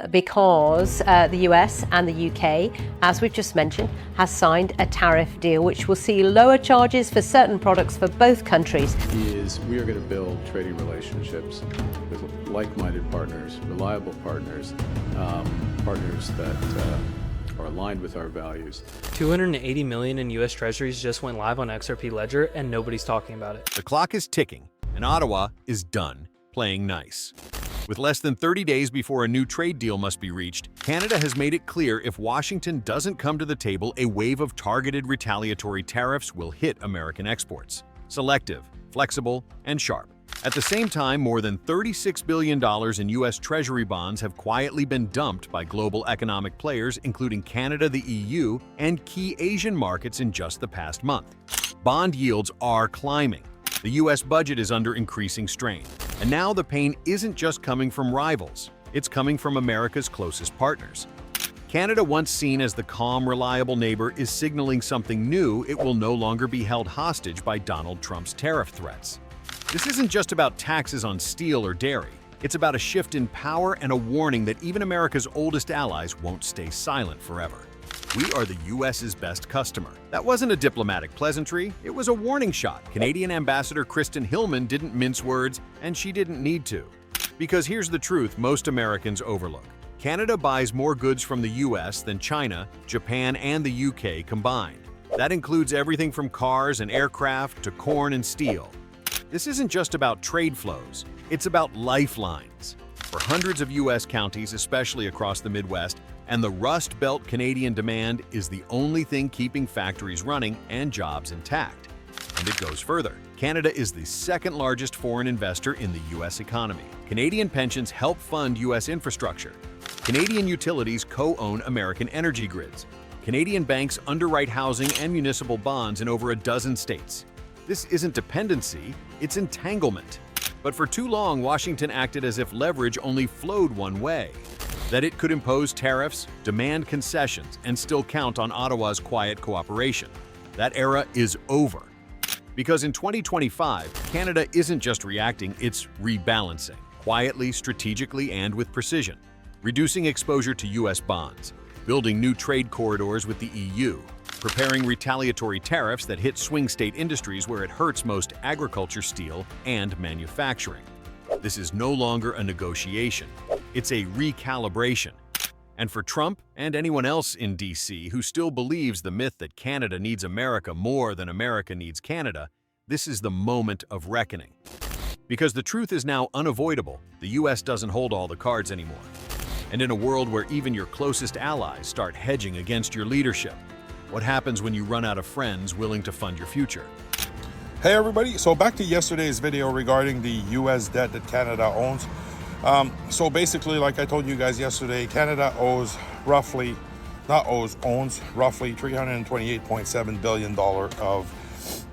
because the US and the UK, as we've just mentioned, has signed a tariff deal which will see lower charges for certain products for both countries. We are going to build trading relationships with like-minded partners, reliable partners, partners that are aligned with our values. $280 million in U.S. Treasuries just went live on XRP Ledger, and nobody's talking about it. The clock is ticking, and Ottawa is done playing nice. With less than 30 days before a new trade deal must be reached, Canada has made it clear if Washington doesn't come to the table, a wave of targeted retaliatory tariffs will hit American exports. Selective, flexible, and sharp. At the same time, more than $36 billion in U.S. Treasury bonds have quietly been dumped by global economic players, including Canada, the EU, and key Asian markets in just the past month. Bond yields are climbing. The U.S. budget is under increasing strain. And now the pain isn't just coming from rivals, it's coming from America's closest partners. Canada, once seen as the calm, reliable neighbor, is signaling something new. It will no longer be held hostage by Donald Trump's tariff threats. This isn't just about taxes on steel or dairy. It's about a shift in power and a warning that even America's oldest allies won't stay silent forever. We are the U.S.'s best customer. That wasn't a diplomatic pleasantry, it was a warning shot. Canadian Ambassador Kristen Hillman didn't mince words, and she didn't need to. Because here's the truth most Americans overlook. Canada buys more goods from the U.S. than China, Japan, and the U.K. combined. That includes everything from cars and aircraft to corn and steel. This isn't just about trade flows, it's about lifelines. For hundreds of U.S. counties, especially across the Midwest, and the Rust Belt, Canadian demand is the only thing keeping factories running and jobs intact. And it goes further. Canada is the second largest foreign investor in the U.S. economy. Canadian pensions help fund U.S. infrastructure. Canadian utilities co-own American energy grids. Canadian banks underwrite housing and municipal bonds in over a dozen states. This isn't dependency, it's entanglement. But for too long, Washington acted as if leverage only flowed one way. That it could impose tariffs, demand concessions, and still count on Ottawa's quiet cooperation. That era is over. Because in 2025, Canada isn't just reacting, it's rebalancing, quietly, strategically, and with precision. Reducing exposure to U.S. bonds, building new trade corridors with the EU, preparing retaliatory tariffs that hit swing state industries where it hurts most agriculture, steel, and manufacturing. This is no longer a negotiation. It's a recalibration. And for Trump and anyone else in D.C. who still believes the myth that Canada needs America more than America needs Canada, this is the moment of reckoning. Because the truth is now unavoidable, the U.S. doesn't hold all the cards anymore. And in a world where even your closest allies start hedging against your leadership, what happens when you run out of friends willing to fund your future? Hey everybody, so back to yesterday's video regarding the US debt that Canada owns. So basically, like I told you guys yesterday, Canada owns roughly $328.7 billion of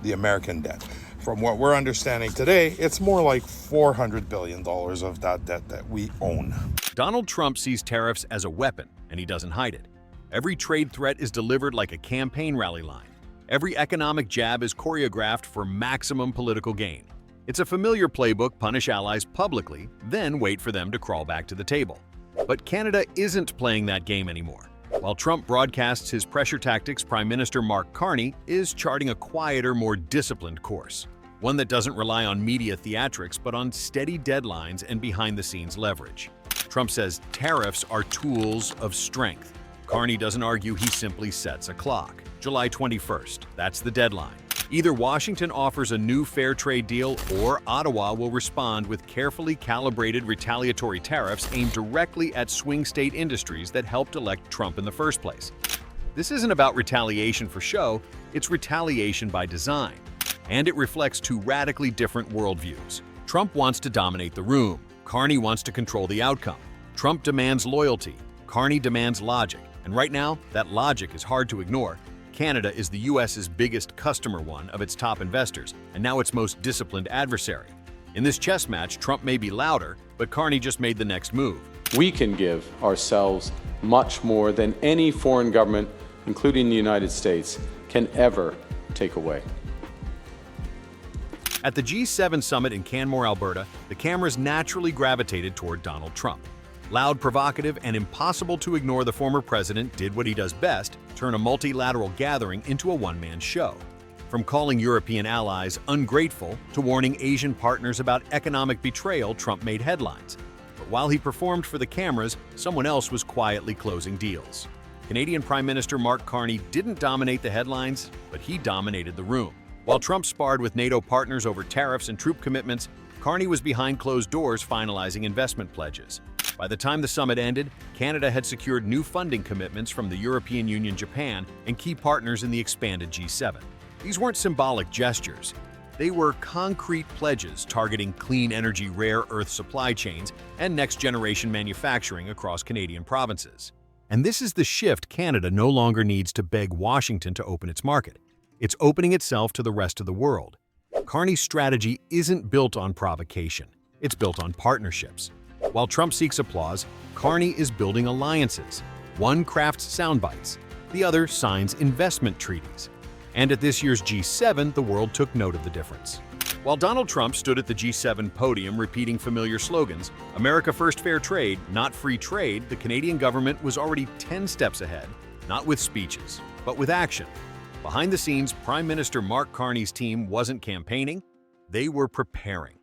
the American debt. From what we're understanding today, it's more like $400 billion of that debt that we own. Donald Trump sees tariffs as a weapon, and he doesn't hide it. Every trade threat is delivered like a campaign rally line. Every economic jab is choreographed for maximum political gain. It's a familiar playbook: punish allies publicly, then wait for them to crawl back to the table. But Canada isn't playing that game anymore. While Trump broadcasts his pressure tactics, Prime Minister Mark Carney is charting a quieter, more disciplined course. One that doesn't rely on media theatrics, but on steady deadlines and behind-the-scenes leverage. Trump says tariffs are tools of strength. Carney doesn't argue, he simply sets a clock. July 21st, that's the deadline. Either Washington offers a new fair trade deal, or Ottawa will respond with carefully calibrated retaliatory tariffs aimed directly at swing state industries that helped elect Trump in the first place. This isn't about retaliation for show, it's retaliation by design. And it reflects two radically different worldviews. Trump wants to dominate the room. Carney wants to control the outcome. Trump demands loyalty. Carney demands logic. And right now, that logic is hard to ignore. Canada is the U.S.'s biggest customer, one of its top investors, and now its most disciplined adversary. In this chess match, Trump may be louder, but Carney just made the next move. We can give ourselves much more than any foreign government, including the United States, can ever take away. At the G7 summit in Canmore, Alberta, the cameras naturally gravitated toward Donald Trump. Loud, provocative, and impossible to ignore, the former president did what he does best: turn a multilateral gathering into a one-man show. From calling European allies ungrateful to warning Asian partners about economic betrayal, Trump made headlines. But while he performed for the cameras, someone else was quietly closing deals. Canadian Prime Minister Mark Carney didn't dominate the headlines, but he dominated the room. While Trump sparred with NATO partners over tariffs and troop commitments, Carney was behind closed doors finalizing investment pledges. By the time the summit ended, Canada had secured new funding commitments from the European Union, Japan, and key partners in the expanded G7. These weren't symbolic gestures. They were concrete pledges targeting clean energy, rare earth supply chains, and next-generation manufacturing across Canadian provinces. And this is the shift Canada no longer needs to beg Washington to open its market. It's opening itself to the rest of the world. Carney's strategy isn't built on provocation. It's built on partnerships. While Trump seeks applause, Carney is building alliances. One crafts sound bites, the other signs investment treaties. And at this year's G7, the world took note of the difference. While Donald Trump stood at the G7 podium repeating familiar slogans, "America first, fair trade, not free trade," the Canadian government was already 10 steps ahead, not with speeches, but with action. Behind the scenes, Prime Minister Mark Carney's team wasn't campaigning, they were preparing.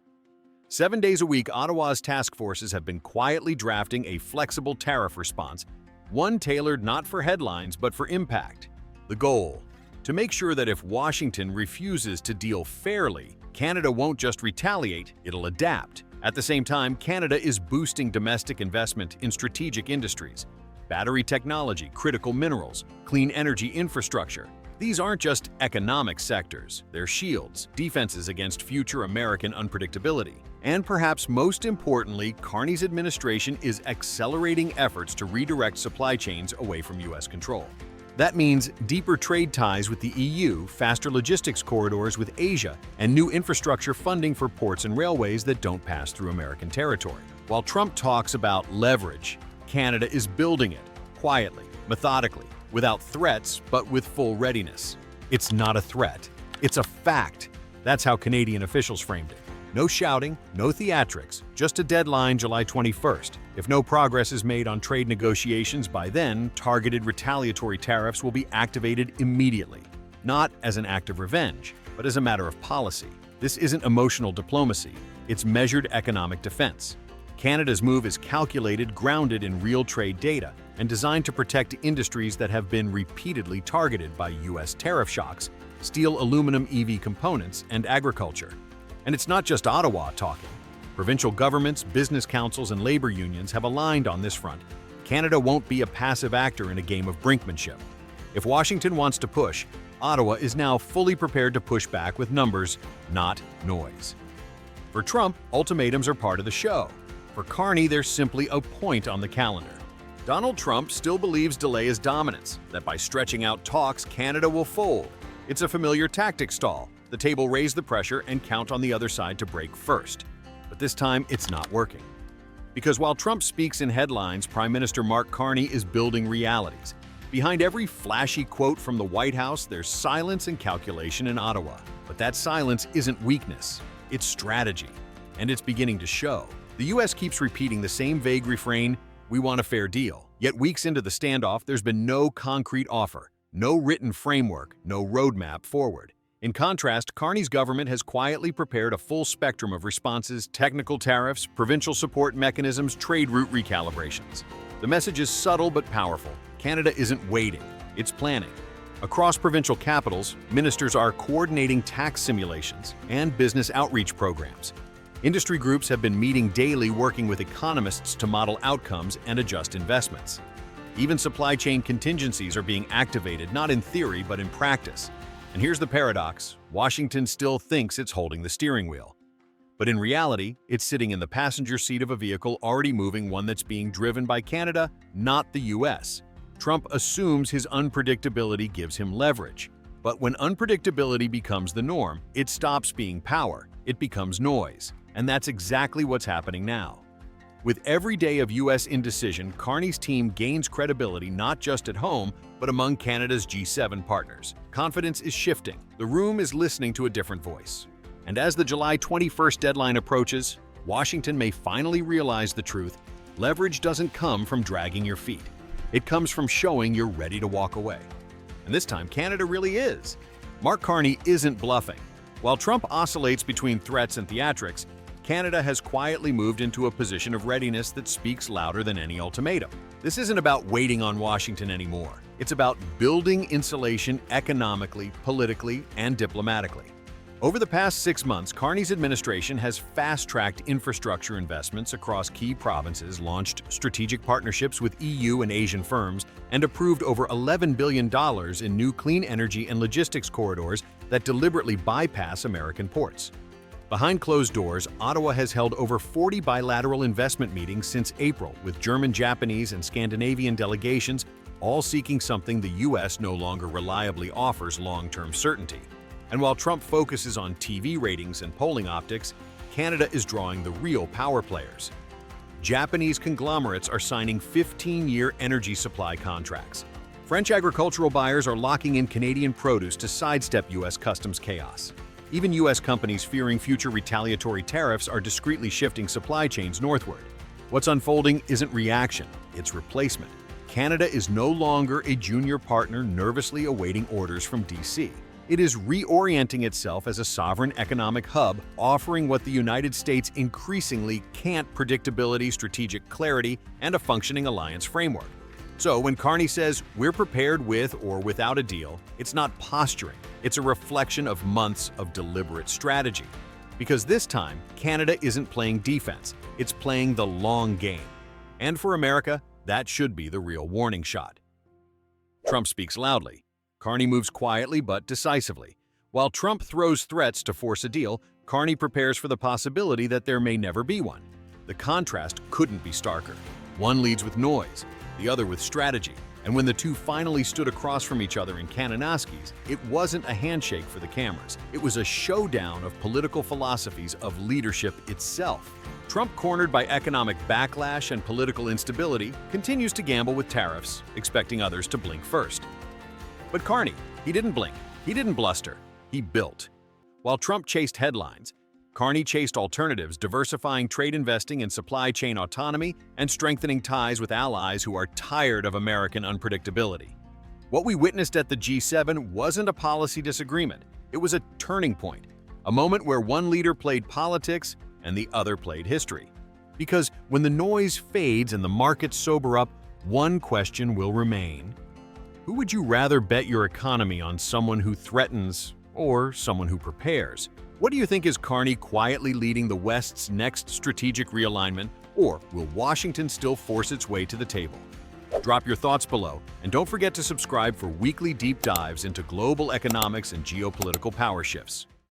7 days a week, Ottawa's task forces have been quietly drafting a flexible tariff response, one tailored not for headlines but for impact. The goal: to make sure that if Washington refuses to deal fairly, Canada won't just retaliate, it'll adapt. At the same time, Canada is boosting domestic investment in strategic industries: battery technology, critical minerals, clean energy infrastructure. These aren't just economic sectors, they're shields, defenses against future American unpredictability. And perhaps most importantly, Carney's administration is accelerating efforts to redirect supply chains away from U.S. control. That means deeper trade ties with the EU, faster logistics corridors with Asia, and new infrastructure funding for ports and railways that don't pass through American territory. While Trump talks about leverage, Canada is building it, quietly, methodically, without threats, but with full readiness. It's not a threat, it's a fact. That's how Canadian officials framed it. No shouting, no theatrics, just a deadline, July 21st. If no progress is made on trade negotiations by then, targeted retaliatory tariffs will be activated immediately. Not as an act of revenge, but as a matter of policy. This isn't emotional diplomacy, it's measured economic defense. Canada's move is calculated, grounded in real trade data, and designed to protect industries that have been repeatedly targeted by U.S. tariff shocks: steel, aluminum, EV components, and agriculture. And it's not just Ottawa talking. Provincial governments, business councils, and labor unions have aligned on this front. Canada won't be a passive actor in a game of brinkmanship. If Washington wants to push, Ottawa is now fully prepared to push back with numbers, not noise. For Trump, ultimatums are part of the show. For Carney, they're simply a point on the calendar. Donald Trump still believes delay is dominance, that by stretching out talks, Canada will fold. It's a familiar tactic stall. The table raise the pressure and count on the other side to break first. But this time, it's not working. Because while Trump speaks in headlines, Prime Minister Mark Carney is building realities. Behind every flashy quote from the White House, there's silence and calculation in Ottawa. But that silence isn't weakness, it's strategy. And it's beginning to show. The U.S. keeps repeating the same vague refrain: "We want a fair deal." Yet weeks into the standoff, there's been no concrete offer, no written framework, no roadmap forward. In contrast, Carney's government has quietly prepared a full spectrum of responses: technical tariffs, provincial support mechanisms, trade route recalibrations. The message is subtle but powerful. Canada isn't waiting, it's planning. Across provincial capitals, ministers are coordinating tax simulations and business outreach programs. Industry groups have been meeting daily, working with economists to model outcomes and adjust investments. Even supply chain contingencies are being activated, not in theory, but in practice. And here's the paradox: Washington still thinks it's holding the steering wheel. But in reality, it's sitting in the passenger seat of a vehicle already moving, one that's being driven by Canada, not the US. Trump assumes his unpredictability gives him leverage. But when unpredictability becomes the norm, it stops being power, it becomes noise. And that's exactly what's happening now. With every day of U.S. indecision, Carney's team gains credibility not just at home, but among Canada's G7 partners. Confidence is shifting. The room is listening to a different voice. And as the July 21st deadline approaches, Washington may finally realize the truth: Leverage doesn't come from dragging your feet. It comes from showing you're ready to walk away. And this time, Canada really is. Mark Carney isn't bluffing. While Trump oscillates between threats and theatrics, Canada has quietly moved into a position of readiness that speaks louder than any ultimatum. This isn't about waiting on Washington anymore. It's about building insulation economically, politically, and diplomatically. Over the past 6 months, Carney's administration has fast-tracked infrastructure investments across key provinces, launched strategic partnerships with EU and Asian firms, and approved over $11 billion in new clean energy and logistics corridors that deliberately bypass American ports. Behind closed doors, Ottawa has held over 40 bilateral investment meetings since April, with German, Japanese, and Scandinavian delegations, all seeking something the U.S. no longer reliably offers long-term certainty. And while Trump focuses on TV ratings and polling optics, Canada is drawing the real power players. Japanese conglomerates are signing 15-year energy supply contracts. French agricultural buyers are locking in Canadian produce to sidestep U.S. customs chaos. Even U.S. companies fearing future retaliatory tariffs are discreetly shifting supply chains northward. What's unfolding isn't reaction, it's replacement. Canada is no longer a junior partner nervously awaiting orders from D.C. It is reorienting itself as a sovereign economic hub, offering what the United States increasingly can't: predictability, strategic clarity, and a functioning alliance framework. So when Carney says we're prepared with or without a deal, it's not posturing. It's a reflection of months of deliberate strategy. Because this time, Canada isn't playing defense, it's playing the long game. And for America, that should be the real warning shot. Trump speaks loudly. Carney moves quietly but decisively. While Trump throws threats to force a deal, Carney prepares for the possibility that there may never be one. The contrast couldn't be starker. One leads with noise, the other with strategy. And when the two finally stood across from each other in Kananaskis, it wasn't a handshake for the cameras. It was a showdown of political philosophies, of leadership itself. Trump, cornered by economic backlash and political instability, continues to gamble with tariffs, expecting others to blink first. But Carney, he didn't blink, he didn't bluster, he built. While Trump chased headlines, Carney chased alternatives, diversifying trade, investing in supply chain autonomy, and strengthening ties with allies who are tired of American unpredictability. What we witnessed at the G7 wasn't a policy disagreement. It was a turning point, a moment where one leader played politics and the other played history. Because when the noise fades and the markets sober up, one question will remain. Who would you rather bet your economy on, someone who threatens or someone who prepares? What do you think, is Carney quietly leading the West's next strategic realignment, or will Washington still force its way to the table? Drop your thoughts below, and don't forget to subscribe for weekly deep dives into global economics and geopolitical power shifts.